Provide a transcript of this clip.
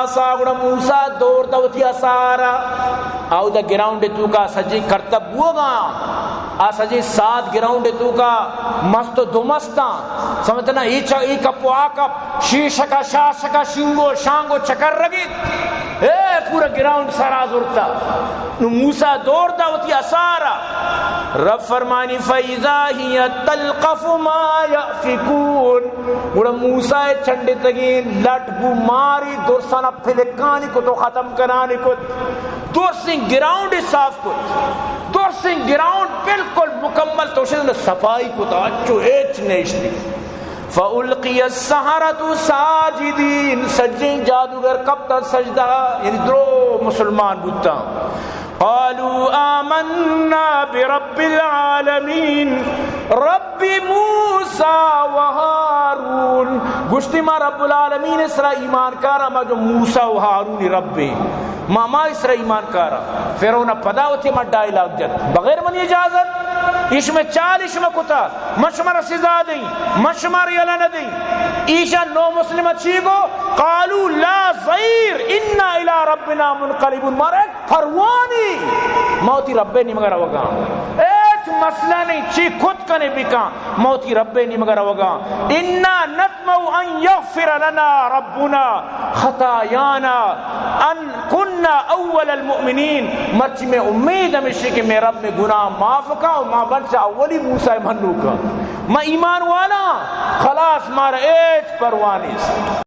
عصا گڑا موسیٰ دور دوتی اثارا آو دا گراؤنڈ تو کا سجی کرتب بوگا آ سجی سات گراؤنڈ تو کا مست دو مستا سمجھنا ای کپو آکپ شیشکا شاشکا شنگو شانگو چکر رگی پورا گراؤنڈ سارا زورتا نو موسیٰ دور دوتی اثارا رب فرمانی فَإِذَا هِيَ تَلْقَفُ مَا يَأْفِكُونَ گوڑا موسیٰ چنڈے تگین لٹ بو ماری درسانا پھلکانی کو تو ختم کرانی کو درسنگ گراؤنڈ صاف کو درسنگ گراؤنڈ بالکل مکمل توشن صفائی کو تو اچھو ایچ نیشتی فَأُلْقِيَ السَّحَرَةُ سَاجِدِينَ سجدیں جادوگر کب تک سجدہ یعنی درو مسلمان بودتا قالوا آمنا برب العالمین رب موسیٰ و ہارون گشتی ما رب العالمین اسرا ایمان کارا ما جو موسیٰ و ہارون رب ما اسرا ایمان کارا فیرون پدا ہوتی ما ڈائلاگ جت بغیر منی اجازت اشم چال اشم کتا مشمر سزا دیں مشمر یلن دیں ایشا نو مسلم اچھی گو قالوا لا ضیر انا الى ربنا منقلبون مارک پروانی موتی ربے نہیں مگر ہوگا ایک مسئلہ نہیں چی خود کنے بکا موتی ربے نہیں مگر ہوگا انا نتمو ان یغفر لنا ربنا خطایانا ان کننا اول المؤمنین مرچی میں امید ہمیشہ کہ میں رب میں گناہ معاف کا اور ماں بنچا اولی موسیٰ منو کا میں ایمان والا خلاص مارا ایک پروانی